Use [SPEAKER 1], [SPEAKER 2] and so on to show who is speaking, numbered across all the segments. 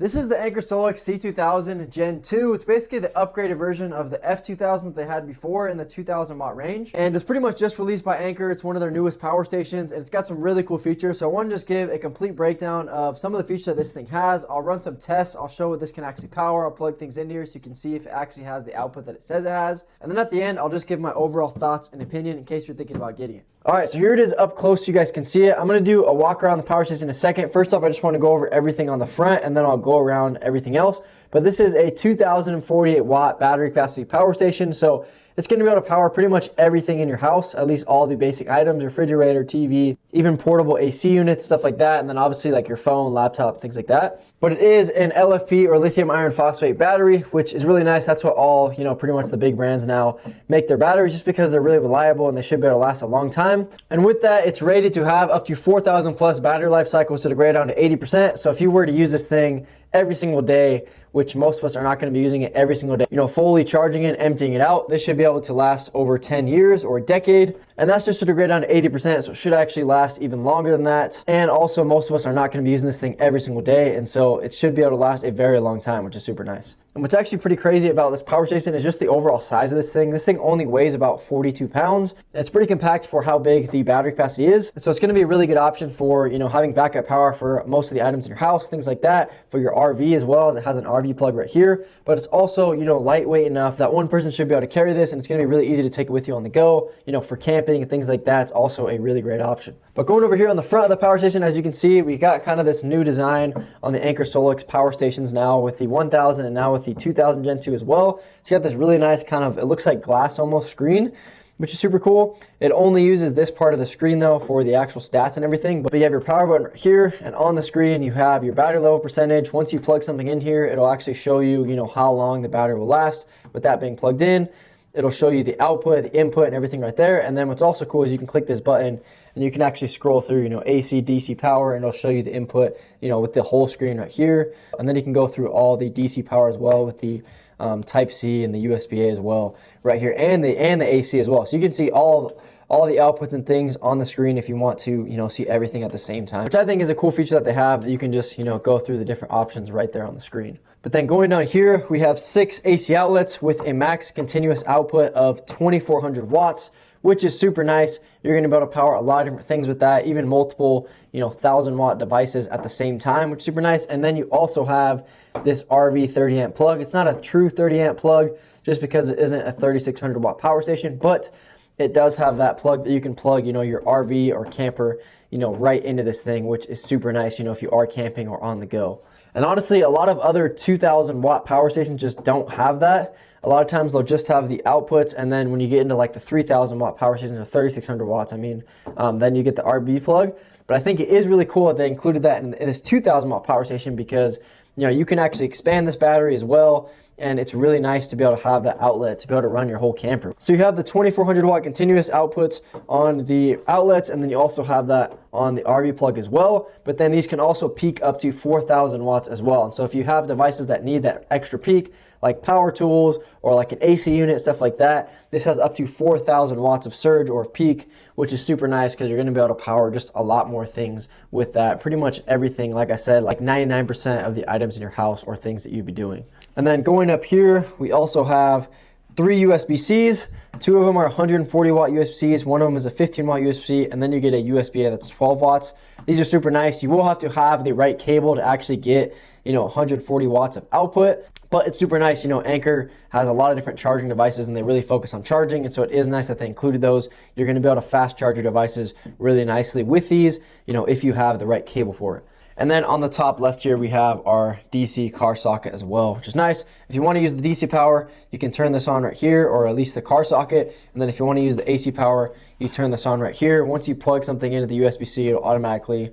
[SPEAKER 1] This is the Anker SOLIX C2000 Gen 2. It's basically the upgraded version of the F2000 that they had before in the 2000 watt range. And it's pretty much just released by Anker. It's one of their newest power stations and it's got some really cool features. So I want to just give a complete breakdown of some of the features that this thing has. I'll run some tests. I'll show what this can actually power. I'll plug things in here so you can see if it actually has the output that it says it has. And then at the end, I'll just give my overall thoughts and opinion in case you're thinking about getting it. All right, so here it is up close so you guys can see it. I'm gonna do a walk around the power station in a second. First off, I just wanna go over everything on the front and then I'll go around everything else. But this is a 2048 watt battery capacity power station. So it's gonna be able to power pretty much everything in your house, at least all the basic items, refrigerator, TV, even portable AC units, stuff like that. And then obviously like your phone, laptop, things like that. But it is an LFP or lithium iron phosphate battery, which is really nice. That's what all, pretty much the big brands now make their batteries, just because they're really reliable and they should be able to last a long time. And with that, it's rated to have up to 4,000 plus battery life cycles to degrade down to 80%. So if you were to use this thing every single day, which most of us are not going to be using it every single day, fully charging it, emptying it out, this should be able to last over 10 years or a decade. And that's just to degrade down to 80%. So it should actually last even longer than that. And also most of us are not going to be using this thing every single day. And so it should be able to last a very long time, which is super nice. And what's actually pretty crazy about this power station is just the overall size of this thing. This thing only weighs about 42 pounds. And it's pretty compact for how big the battery capacity is. And so it's going to be a really good option for, having backup power for most of the items in your house, things like that, for your RV as well, as it has an RV plug right here. But it's also, lightweight enough that one person should be able to carry this, and it's going to be really easy to take it with you on the go, for camping and things like that. It's also a really great option. But going over here on the front of the power station, as you can see, we got kind of this new design on the Anker SOLIX power stations now with the 1000 and now with the 2000 Gen 2 as well. It's got this really nice kind of, it looks like glass almost screen, which is super cool. It only uses this part of the screen though for the actual stats and everything. But you have your power button right here, and on the screen you have your battery level percentage. Once you plug something in here, it'll actually show you, how long the battery will last with that being plugged in. It'll show you the output, the input, and everything right there. And then what's also cool is you can click this button and you can actually scroll through, AC, DC power, and it'll show you the input, with the whole screen right here. And then you can go through all the DC power as well with the Type C and the USB-A as well right here, and the AC as well. So you can see all the outputs and things on the screen if you want to, see everything at the same time, which I think is a cool feature that they have, that you can just, go through the different options right there on the screen. But then going down here, we have 6 AC outlets with a max continuous output of 2400 watts, which is super nice. You're gonna be able to power a lot of different things with that, even multiple, 1000 watt devices at the same time, which is super nice. And then you also have this RV 30 amp plug. It's not a true 30 amp plug just because it isn't a 3600 watt power station, but it does have that plug that you can plug, your RV or camper, right into this thing, which is super nice, if you are camping or on the go. And honestly, a lot of other 2000 watt power stations just don't have that. A lot of times they'll just have the outputs, and then when you get into like the 3000 watt power stations or 3600 watts, then you get the RV plug. But I think it is really cool that they included that in this 2000 watt power station, because you can actually expand this battery as well. And it's really nice to be able to have that outlet to be able to run your whole camper. So you have the 2400 watt continuous outputs on the outlets, and then you also have that on the RV plug as well. But then these can also peak up to 4000 watts as well. And so if you have devices that need that extra peak, like power tools or like an AC unit, stuff like that, this has up to 4000 watts of surge or of peak, which is super nice because you're going to be able to power just a lot more things with that. Pretty much everything, like I said, like 99% of the items in your house or things that you'd be doing. And then going up here, we also have 3 USB-Cs. 2 of them are 140 watt USB-Cs. One of them is a 15 watt USB-C, and then you get a USB-A that's 12 watts. These are super nice. You will have to have the right cable to actually get, 140 watts of output, but it's super nice. Anker has a lot of different charging devices and they really focus on charging. And so it is nice that they included those. You're going to be able to fast charge your devices really nicely with these, if you have the right cable for it. And then on the top left here, we have our DC car socket as well, which is nice. If you want to use the DC power, you can turn this on right here, or at least the car socket. And then if you want to use the AC power, you turn this on right here. Once you plug something into the USB-C, it'll automatically,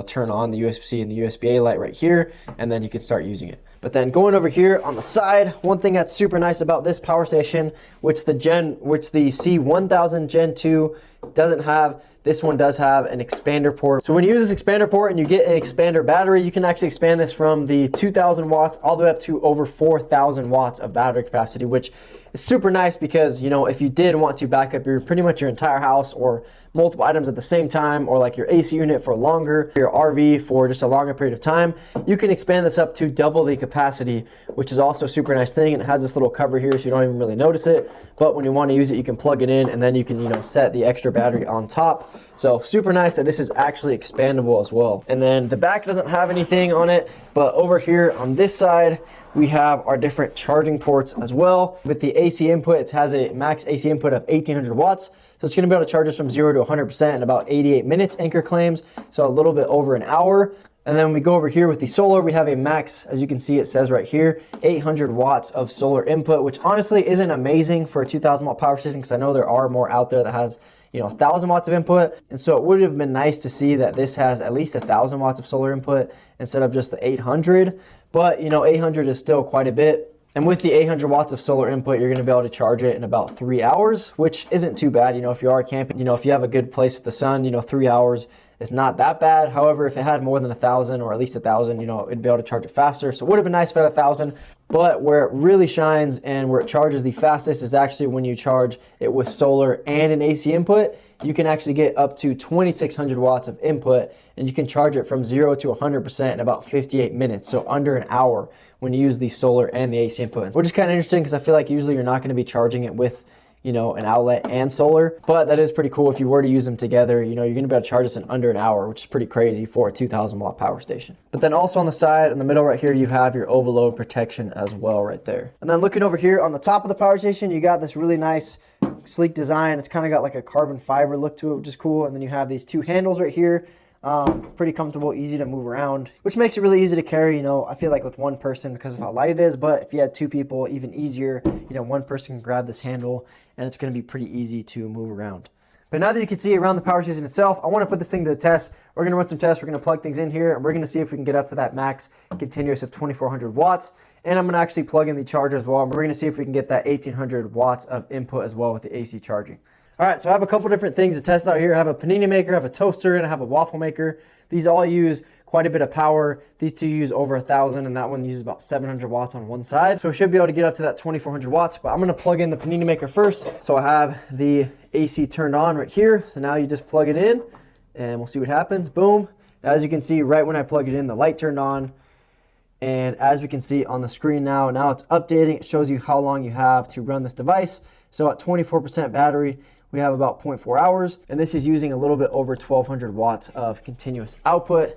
[SPEAKER 1] turn on the USB-C and the USB-A light right here, and then you can start using it. But then going over here on the side, one thing that's super nice about this power station, which the C1000 Gen 2 doesn't have, this one does have an expander port. So when you use this expander port and you get an expander battery, you can actually expand this from the 2000 watts all the way up to over 4000 watts of battery capacity, which is super nice because, you know, if you did want to back up your pretty much your entire house or multiple items at the same time, or like your AC unit for longer, your RV for just a longer period of time, you can expand this up to double the capacity, which is also a super nice thing. And it has this little cover here so you don't even really notice it, but when you want to use it, you can plug it in and then you can, you know, set the extra battery on top. So super nice that this is actually expandable as well. And then the back doesn't have anything on it, but over here on this side, we have our different charging ports as well. With the AC input, it has a max AC input of 1800 watts. So it's gonna be able to charge us from 0 to 100% in about 88 minutes, Anker claims. So a little bit over an hour. And then we go over here with the solar, we have a max, as you can see, it says right here, 800 watts of solar input, which honestly isn't amazing for a 2000 watt power station, because I know there are more out there that has, you know, 1000 watts of input. And so it would have been nice to see that this has at least 1000 watts of solar input instead of just the 800. But, you know, 800 is still quite a bit. And with the 800 watts of solar input, you're going to be able to charge it in about 3 hours, which isn't too bad. You know, if you are camping, you know, if you have a good place with the sun, you know, 3 hours is not that bad. However, if it had more than 1000 or at least 1000, you know, it'd be able to charge it faster. So it would have been nice if it had 1000. But where it really shines and where it charges the fastest is actually when you charge it with solar and an AC input. You can actually get up to 2600 watts of input, and you can charge it from 0 to 100% in about 58 minutes, so under an hour when you use the solar and the AC input, which is kind of interesting because I feel like usually you're not going to be charging it with, you know, an outlet and solar, but that is pretty cool. If you were to use them together, you know, you're going to be able to charge this in under an hour, which is pretty crazy for a 2000 watt power station. But then also on the side, in the middle right here, you have your overload protection as well right there. And then looking over here on the top of the power station, you got this really nice sleek design. It's kind of got like a carbon fiber look to it, which is cool. And then you have these two handles right here. Pretty comfortable, easy to move around, which makes it really easy to carry. You know, I feel like with one person because of how light it is, but if you had two people, even easier. You know, one person can grab this handle and it's going to be pretty easy to move around. But now that you can see around the power station itself, I want to put this thing to the test. We're going to run some tests. We're going to plug things in here and we're going to see if we can get up to that max continuous of 2400 watts. And I'm going to actually plug in the charger as well. And we're going to see if we can get that 1800 watts of input as well with the AC charging. All right, so I have a couple different things to test out here. I have a panini maker, I have a toaster, and I have a waffle maker. These all use quite a bit of power. These two use over 1000, and that one uses about 700 watts on one side. So we should be able to get up to that 2400 watts, but I'm gonna plug in the panini maker first. So I have the AC turned on right here. So now you just plug it in, and we'll see what happens. Boom. Now, as you can see, right when I plug it in, the light turned on. And as we can see on the screen now it's updating. It shows you how long you have to run this device. So at 24% battery, we have about 0.4 hours, and this is using a little bit over 1200 watts of continuous output,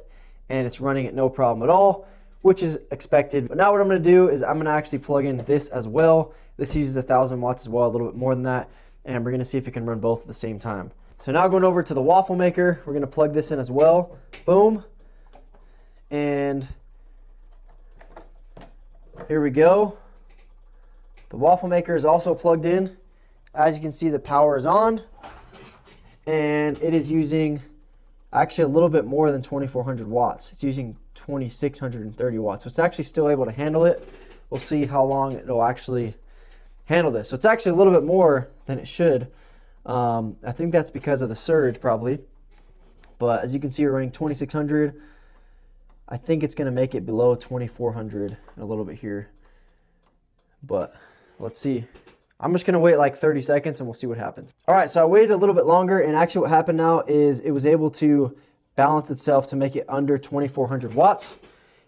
[SPEAKER 1] and it's running at no problem at all, which is expected. But now what I'm gonna do is I'm gonna actually plug in this as well. This uses 1000 watts as well, a little bit more than that, and we're gonna see if it can run both at the same time. So now going over to the waffle maker, we're gonna plug this in as well. Boom. And here we go. The waffle maker is also plugged in. As you can see, the power is on, and it is using actually a little bit more than 2400 watts. It's using 2630 watts, so it's actually still able to handle it. We'll see how long it'll actually handle this. So it's actually a little bit more than it should. I think that's because of the surge probably, but as you can see, we're running 2600. I think it's gonna make it below 2400 in a little bit here, but let's see. I'm just gonna wait like 30 seconds and we'll see what happens. All right, so I waited a little bit longer, and actually what happened now is it was able to balance itself to make it under 2400 watts.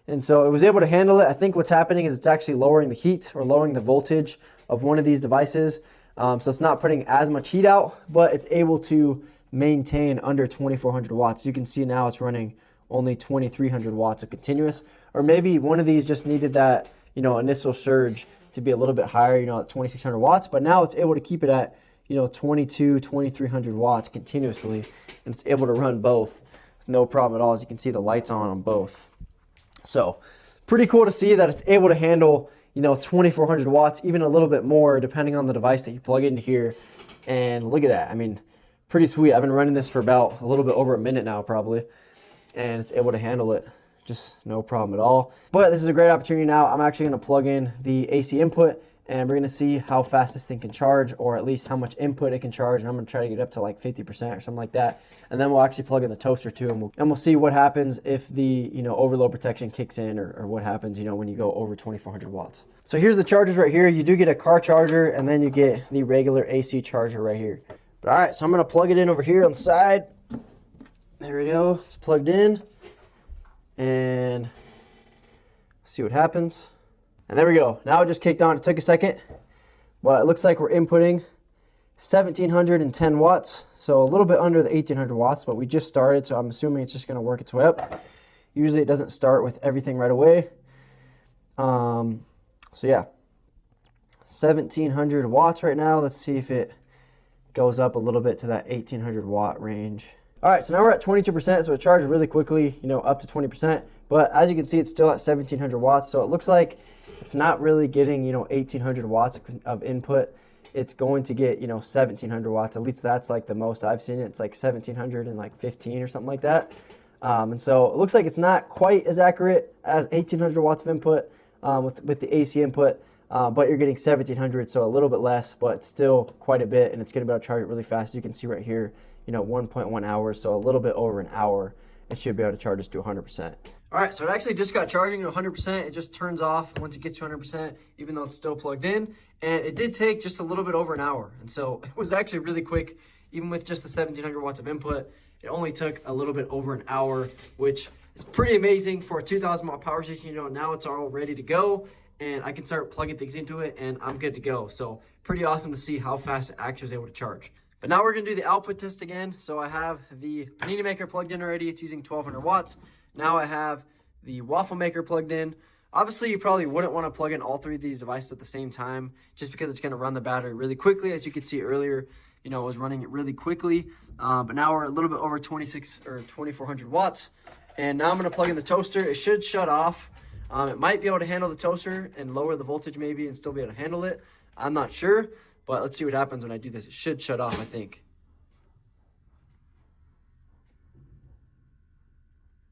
[SPEAKER 1] And so it was able to handle it. I think what's happening is it's actually lowering the heat or lowering the voltage of one of these devices. So it's not putting as much heat out, but it's able to maintain under 2400 watts. You can see now it's running only 2300 watts of continuous, or maybe one of these just needed that, you know, initial surge to be a little bit higher, you know, at 2600 watts, but now it's able to keep it at, you know, 2300 watts continuously, and it's able to run both with no problem at all. As you can see, the lights on both. So pretty cool to see that it's able to handle, you know, 2400 watts, even a little bit more depending on the device that you plug into here. And look at that. I mean, pretty sweet. I've been running this for about a little bit over a minute now probably, and it's able to handle it just no problem at all. But this is a great opportunity now. I'm actually gonna plug in the AC input and we're gonna see how fast this thing can charge, or at least how much input it can charge. And I'm gonna try to get up to like 50% or something like that. And then we'll actually plug in the toaster too, and we'll see what happens if the overload protection kicks in, or what happens when you go over 2400 watts. So here's the chargers right here. You do get a car charger, and then you get the regular AC charger right here. But all right, so I'm gonna plug it in over here on the side. There we go. It's plugged in, and see what happens. And there we go. Now it just kicked on. It took a second, but it looks like we're inputting 1710 watts. So a little bit under the 1800 watts, but we just started, so I'm assuming it's just going to work its way up. Usually it doesn't start with everything right away. So yeah, 1700 watts right now. Let's see if it goes up a little bit to that 1800 watt range. All right, so now we're at 22%, so it charged really quickly, up to 20%. But as you can see, it's still at 1700 watts, so it looks like it's not really getting, 1800 watts of input. It's going to get, 1700 watts. At least that's like the most I've seen it. It's like 1715 or something like that. And so it looks like it's not quite as accurate as 1800 watts of input with the AC input, but you're getting 1700, so a little bit less, but still quite a bit, and it's going to be able to charge it really fast. You can see right here, 1.1 hours, so a little bit over an hour. It should be able to charge us to 100%. All right, so it actually just got charging to 100%. It just turns off once it gets to 100%, even though it's still plugged in. And it did take just a little bit over an hour. And so it was actually really quick, even with just the 1700 watts of input. It only took a little bit over an hour, which is pretty amazing for a 2000 watt power station. Now it's all ready to go, and I can start plugging things into it, and I'm good to go. So pretty awesome to see how fast it actually was able to charge. But now we're gonna do the output test again. So I have the panini maker plugged in already. It's using 1200 watts. Now I have the waffle maker plugged in. Obviously, you probably wouldn't want to plug in all three of these devices at the same time, just because it's going to run the battery really quickly. As you could see earlier, it was running it really quickly. But now we're a little bit over 2400 watts. And now I'm going to plug in the toaster. It should shut off. It might be able to handle the toaster and lower the voltage maybe and still be able to handle it. I'm not sure, but let's see what happens when I do this. It should shut off, I think.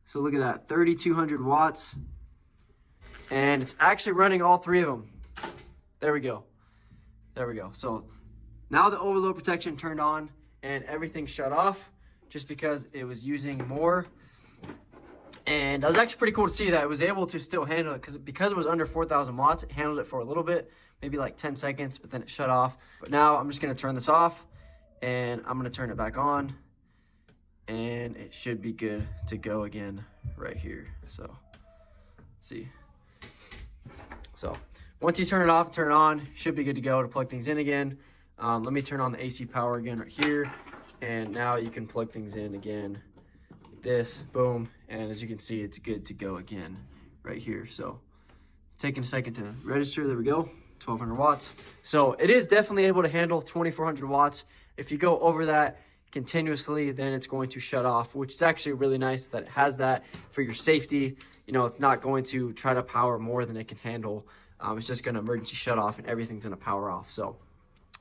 [SPEAKER 1] So look at that, 3200 watts. And it's actually running all three of them. There we go. There we go. So now the overload protection turned on and everything shut off just because it was using more. And that was actually pretty cool to see that it was able to still handle it because it was under 4000 watts. It handled it for a little bit, maybe like 10 seconds, but then it shut off. But now I'm just going to turn this off and I'm going to turn it back on. And it should be good to go again right here. So let's see. So once you turn it off and turn it on, should be good to go to plug things in again. Let me turn on the AC power again right here. And now you can plug things in again like this, boom. And as you can see, it's good to go again right here. So it's taking a second to register. There we go, 1200 watts. So it is definitely able to handle 2400 watts. If you go over that continuously, then it's going to shut off, which is actually really nice that it has that for your safety. It's not going to try to power more than it can handle. It's just going to emergency shut off and everything's going to power off. So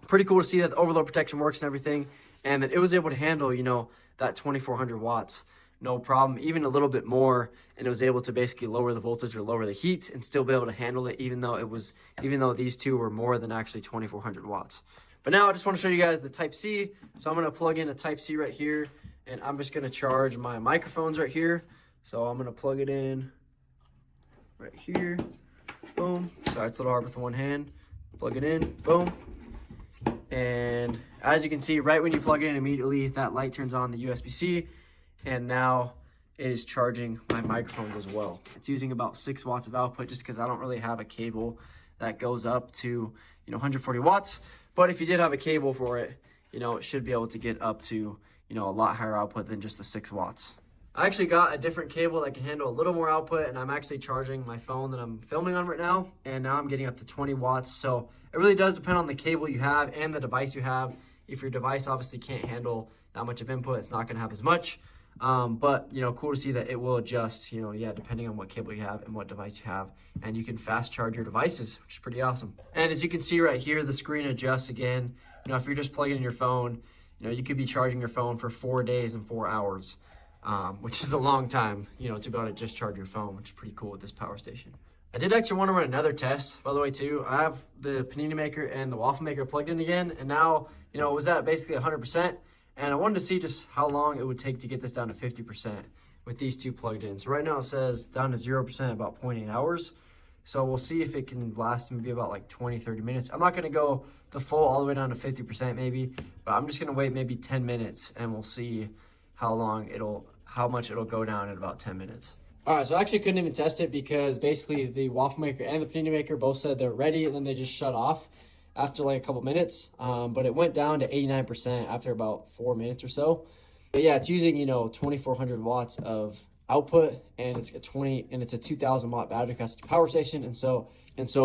[SPEAKER 1] pretty cool to see that the overload protection works and everything, and that it was able to handle, that 2400 watts, no problem, even a little bit more, and it was able to basically lower the voltage or lower the heat and still be able to handle it, even though these two were more than actually 2400 watts. But now I just want to show you guys the Type-C. So I'm going to plug in a Type-C right here, and I'm just going to charge my microphones right here. So I'm going to plug it in right here. Boom. Sorry, it's a little hard with the one hand. Plug it in. Boom. And as you can see, right when you plug it in, immediately that light turns on, the USB-C. And now it is charging my microphones as well. It's using about 6 watts of output just because I don't really have a cable that goes up to 140 watts. But if you did have a cable for it, it should be able to get up to, a lot higher output than just the 6 watts. I actually got a different cable that can handle a little more output, and I'm actually charging my phone that I'm filming on right now, and now I'm getting up to 20 watts. So it really does depend on the cable you have and the device you have. If your device obviously can't handle that much of input, it's not going to have as much. But cool to see that it will adjust, depending on what cable you have and what device you have, and you can fast charge your devices, which is pretty awesome. And as you can see right here, the screen adjusts again. If you're just plugging in your phone, you could be charging your phone for 4 days and 4 hours, which is a long time, to be able to just charge your phone, which is pretty cool with this power station. I did actually want to run another test, by the way, too. I have the panini maker and the waffle maker plugged in again, and now, you know, it was at basically 100%, and I wanted to see just how long it would take to get this down to 50% with these two plugged in. So right now it says down to 0% about 0.8 hours. So we'll see if it can last maybe about like 20, 30 minutes. I'm not gonna go the full all the way down to 50% maybe, but I'm just gonna wait maybe 10 minutes and we'll see how much it'll go down in about 10 minutes. All right, so I actually couldn't even test it because basically the waffle maker and the panini maker both said they're ready and then they just shut off after like a couple minutes. But it went down to 89% after about 4 minutes or so. But yeah, it's using, you know, 2,400 watts of output, and it's a 2,000 watt battery capacity power station. And so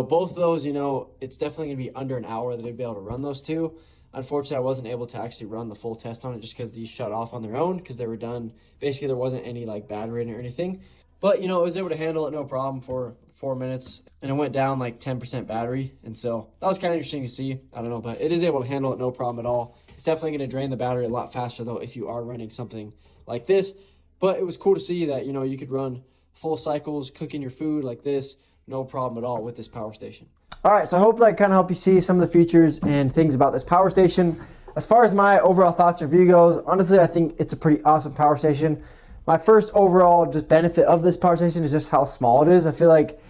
[SPEAKER 1] both of those, you know, it's definitely gonna be under an hour that I'd be able to run those two. Unfortunately, I wasn't able to actually run the full test on it just because these shut off on their own because they were done. Basically, there wasn't any like battery in it or anything. But, you know, I was able to handle it no problem for 4 minutes, and it went down like 10% battery. And so that was kind of interesting to see. I don't know, but it is able to handle it no problem at all. It's definitely going to drain the battery a lot faster, though, if you are running something like this. But it was cool to see that, you know, you could run full cycles, cooking your food like this, no problem at all with this power station. All right, so I hope that kind of helped you see some of the features and things about this power station. As far as my overall thoughts and review goes, honestly, I think it's a pretty awesome power station. My first overall just benefit of this power station is just how small it is. I feel like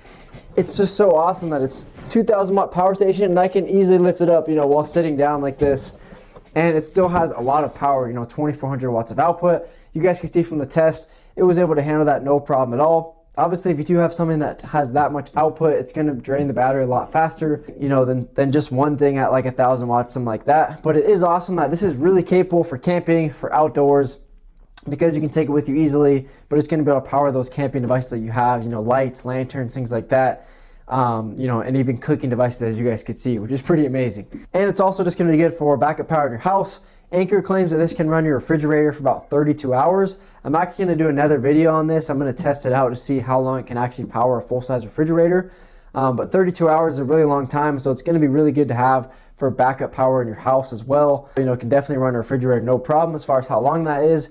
[SPEAKER 1] it's just so awesome that it's 2,000 watt power station and I can easily lift it up, you know, while sitting down like this. And it still has a lot of power, you know, 2,400 watts of output. You guys can see from the test, it was able to handle that no problem at all. Obviously, if you do have something that has that much output, it's going to drain the battery a lot faster, you know, than just one thing at like 1,000 watts, something like that. But it is awesome that this is really capable for camping, for outdoors, because you can take it with you easily, but it's going to be able to power those camping devices that you have, you know, lights, lanterns, things like that, you know, and even cooking devices, as you guys could see, which is pretty amazing. And it's also just going to be good for backup power in your house. Anker claims that this can run your refrigerator for about 32 hours. I'm actually going to do another video on this. I'm going to test it out to see how long it can actually power a full-size refrigerator. But 32 hours is a really long time, so it's going to be really good to have for backup power in your house as well. You know, it can definitely run a refrigerator no problem as far as how long that is.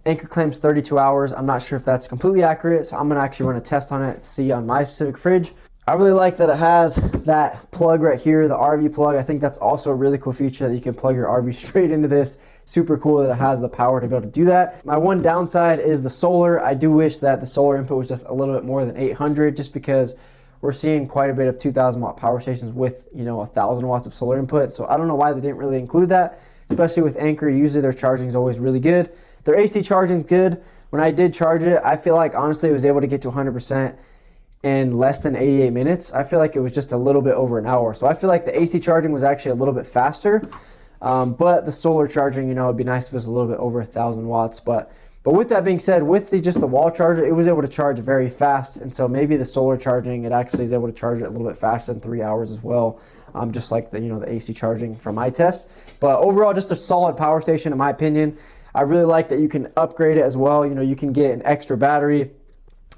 [SPEAKER 1] Anker claims 32 hours. I'm not sure if that's completely accurate, so I'm gonna actually run a test on it to see on my specific fridge. I really like that it has that plug right here, the RV plug. I think that's also a really cool feature that you can plug your RV straight into this. Super cool that it has the power to be able to do that. My one downside is the solar. I do wish that the solar input was just a little bit more than 800, just because we're seeing quite a bit of 2,000 watt power stations with, you know, 1,000 watts of solar input. So I don't know why they didn't really include that, especially with Anker. Usually their charging is always really good. Their AC charging is good. When I did charge it, I feel like honestly it was able to get to 100% in less than 88 minutes. I feel like it was just a little bit over an hour. So I feel like the AC charging was actually a little bit faster. But the solar charging, you know, it'd be nice if it was a little bit over 1,000 watts. But with that being said, with just the wall charger, it was able to charge very fast. And so maybe the solar charging, it actually is able to charge it a little bit faster than 3 hours as well. Just like the, you know, the AC charging from my test. But overall, just a solid power station in my opinion. I really like that you can upgrade it as well. You know, you can get an extra battery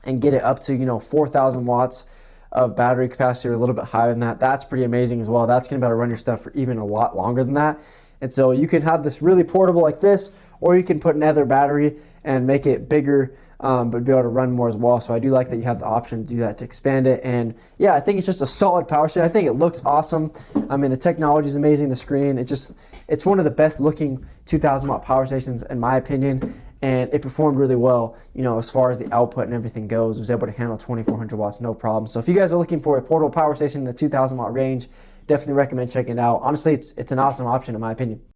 [SPEAKER 1] and get it up to, you know, 4,000 watts of battery capacity or a little bit higher than that. That's pretty amazing as well. That's going to be able to run your stuff for even a lot longer than that. And so you can have this really portable like this, or you can put another battery and make it bigger, but be able to run more as well. So I do like that you have the option to do that, to expand it. And yeah, I think it's just a solid power station. I think it looks awesome. I mean, the technology is amazing. The screen, it's one of the best looking 2,000 watt power stations in my opinion. And it performed really well, you know, as far as the output and everything goes. It was able to handle 2,400 watts, no problem. So if you guys are looking for a portable power station in the 2,000 watt range, definitely recommend checking it out. Honestly, it's an awesome option in my opinion.